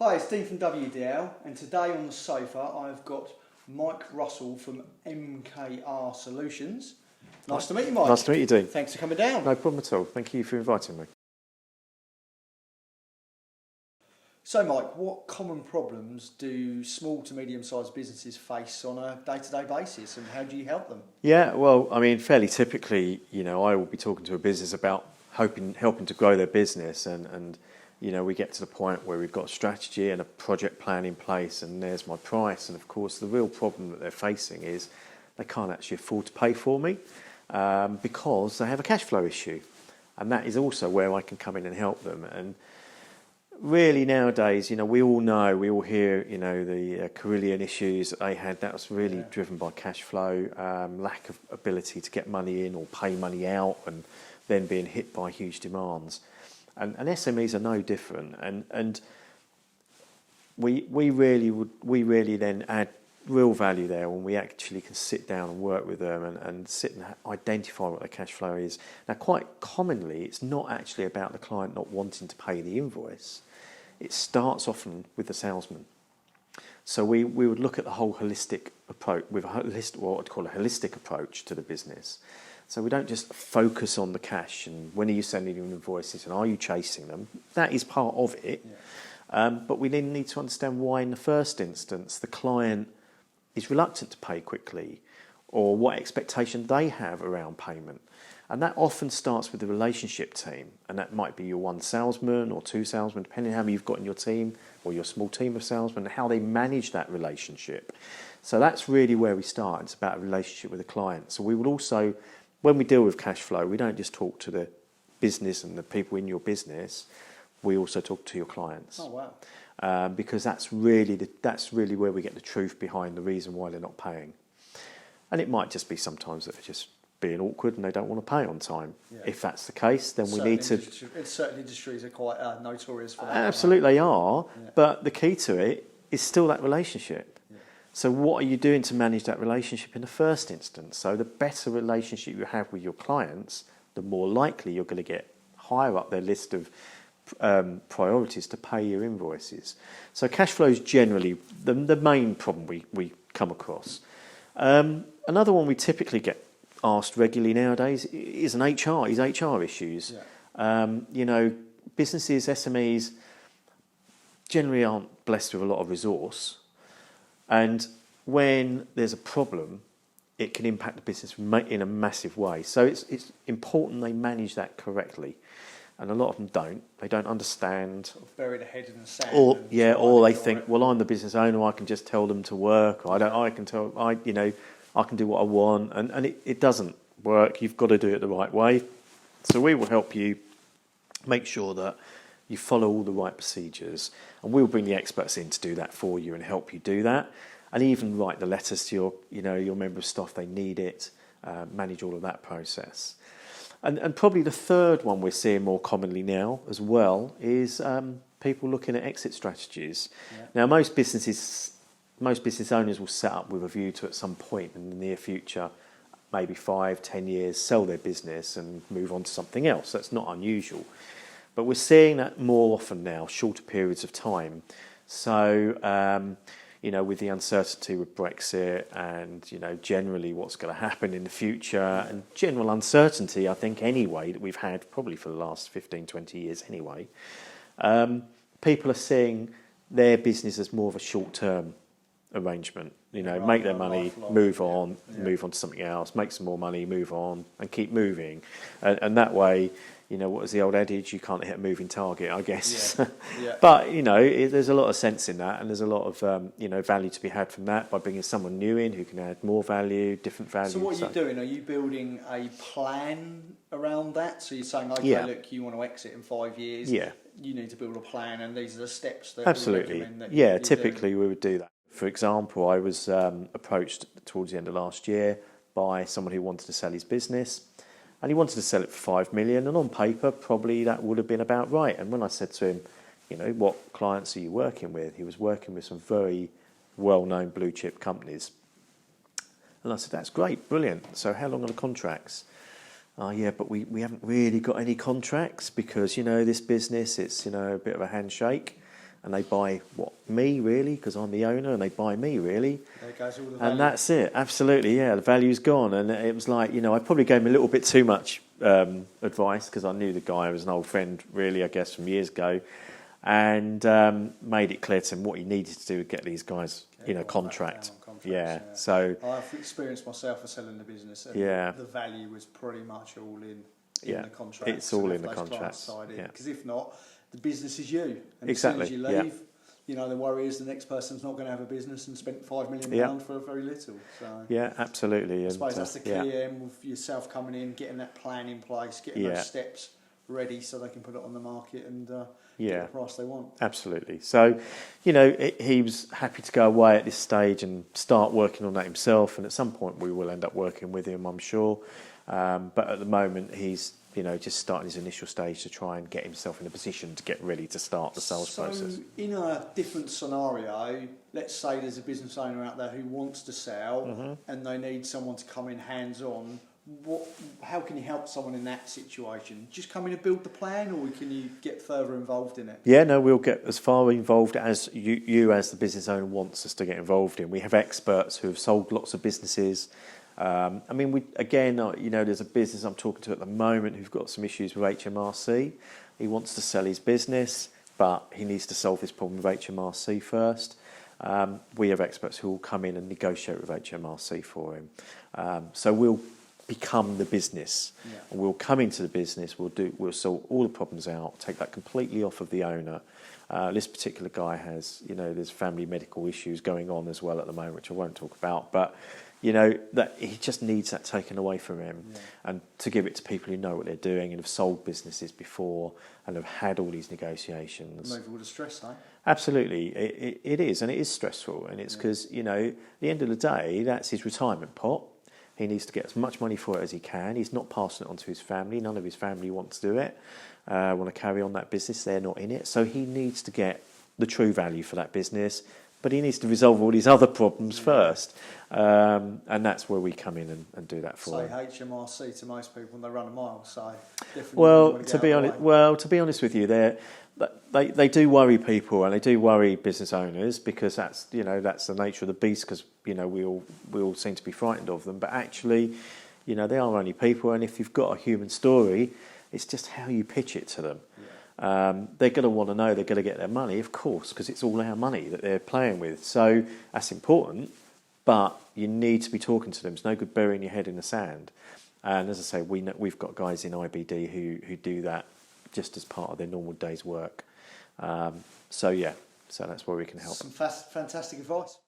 Hi, it's Dean from WDL, and today on the sofa I've got Mike Russell from MKR Solutions. Nice to meet you, Mike. Nice to meet you, Dean. Thanks for coming down. No problem at all. Thank you for inviting me. So, Mike, what common problems do small to medium-sized businesses face on a day-to-day basis, and how do you help them? Yeah, well, I mean, fairly typically, I will be talking to a business about helping to grow their business, and we get to the point where we've got a strategy and a project plan in place, and there's my price. And of course, the real problem that they're facing is they can't actually afford to pay for me because they have a cash flow issue, and that is also where I can come in and help them. And really nowadays, we all hear, the Carillion issues that they had. That was really driven by cash flow, lack of ability to get money in or pay money out, and then being hit by huge demands. And SMEs are no different. And we really then add real value there when we actually can sit down and work with them and sit and identify what their cash flow is. Now, quite commonly, it's not actually about the client not wanting to pay the invoice. It starts often with the salesman. So we would look at the whole holistic approach, with what I'd call a holistic approach to the business. So we don't just focus on the cash and when are you sending your invoices and are you chasing them. That is part of it. Yeah. But we then need to understand why in the first instance the client is reluctant to pay quickly, or what expectation they have around payment. And that often starts with the relationship team, and that might be your one salesman or two salesmen, depending on how many you've got in your team, or your small team of salesmen, and how they manage that relationship. So that's really where we start. It's about a relationship with the client. So we would also, when we deal with cash flow, we don't just talk to the business and the people in your business, we also talk to your clients. Oh, wow. Because that's really where we get the truth behind the reason why they're not paying. And it might just be sometimes that they're just being awkward and they don't want to pay on time. Yeah. If that's the case, then we need to... Certain industries are quite notorious for that. Absolutely, they are, yeah. But the key to it is still that relationship. Yeah. So what are you doing to manage that relationship in the first instance? So the better relationship you have with your clients, the more likely you're going to get higher up their list of priorities to pay your invoices. So cash flow is generally the main problem we come across. Another one we typically get asked regularly nowadays is HR issues. Yeah. Businesses, SMEs generally aren't blessed with a lot of resource, and when there's a problem, it can impact the business in a massive way. So it's important they manage that correctly. And a lot of them don't. They don't understand. Sort of bury their head in the sand. Or they think, well, I'm the business owner. I can just tell them to work. Or I can do what I want. And it doesn't work. You've got to do it the right way. So we will help you make sure that you follow all the right procedures, and we'll bring the experts in to do that for you and help you do that, and even write the letters to your member of staff. They need it. Manage all of that process. And probably the third one we're seeing more commonly now as well is people looking at exit strategies. Yeah. Now, most business owners will set up with a view to at some point in the near future, maybe 5-10 years, sell their business and move on to something else. That's not unusual. But we're seeing that more often now, shorter periods of time. So, with the uncertainty with Brexit and, generally what's going to happen in the future and general uncertainty, I think, anyway, that we've had probably for the last 15, 20 years anyway, people are seeing their business as more of a short-term arrangement. Make their money, move on to something else, make some more money, move on, and keep moving. And that way, what is the old adage? You can't hit a moving target, I guess. Yeah. Yeah. But, there's a lot of sense in that, and there's a lot of, value to be had from that by bringing someone new in who can add more value, different value. So what are you doing? Are you building a plan around that? So you're saying, okay, look, you want to exit in 5 years. Yeah. You need to build a plan, and these are the steps that absolutely. You recommend that yeah, typically we would do that. For example, I was approached towards the end of last year by someone who wanted to sell his business. And he wanted to sell it for 5 million, and on paper, probably that would have been about right. And when I said to him, what clients are you working with? He was working with some very well-known blue-chip companies. And I said, that's great, brilliant. So how long are the contracts? But we haven't really got any contracts because, this business, it's, a bit of a handshake. and they buy me really, because I'm the owner, and they buy me really. There goes all the value. And that's it. Absolutely, yeah. The value's gone, and it was like, I probably gave him a little bit too much advice, because I knew the guy was an old friend, really, I guess, from years ago, and made it clear to him what he needed to do to get these guys, contract. Yeah. So I've experienced myself for selling the business, and the value was pretty much all in the contract. It's all in the contract. Because if not, the business is you. And exactly. As soon as you leave, the worry is the next person's not going to have a business and spent £5 million for very little. So yeah, absolutely. I suppose that's the key with yourself coming in, getting that plan in place, getting those steps ready so they can put it on the market and get the price they want. Absolutely. So, he was happy to go away at this stage and start working on that himself. And at some point we will end up working with him, I'm sure. But at the moment he's just starting his initial stage to try and get himself in a position to get ready to start the sales process. So in a different scenario, let's say there's a business owner out there who wants to sell and they need someone to come in hands-on. How can you help someone in that situation? Just come in and build the plan, or can you get further involved in it? Yeah, no, we'll get as far involved as you as the business owner wants us to get involved in. We have experts who have sold lots of businesses. There's a business I'm talking to at the moment who've got some issues with HMRC. He wants to sell his business, but he needs to solve this problem with HMRC first. We have experts who will come in and negotiate with HMRC for him. So we'll become the business, and we'll come into the business. We'll sort all the problems out, take that completely off of the owner. This particular guy has, there's family medical issues going on as well at the moment, which I won't talk about, but that he just needs that taken away from him, and to give it to people who know what they're doing and have sold businesses before and have had all these negotiations. Remove all the stress, eh? Absolutely, it is, and it is stressful, and it's because at the end of the day, that's his retirement pot. He needs to get as much money for it as he can. He's not passing it on to his family. None of his family want to do it, want to carry on that business. They're not in it. So he needs to get the true value for that business, but he needs to resolve all these other problems first. And that's where we come in and do that for him. HMRC to most people when they run a mile, so definitely. To be honest with you, they do worry people, and they do worry business owners, because that's the nature of the beast, because we all seem to be frightened of them, but actually they are only people, and if you've got a human story, it's just how you pitch it to them. They're going to want to know they're going to get their money, of course, because it's all our money that they're playing with, so that's important, but you need to be talking to them. It's no good burying your head in the sand. And as I say, we've got guys in IBD who do that just as part of their normal day's work. So that's where we can help. Some fantastic advice.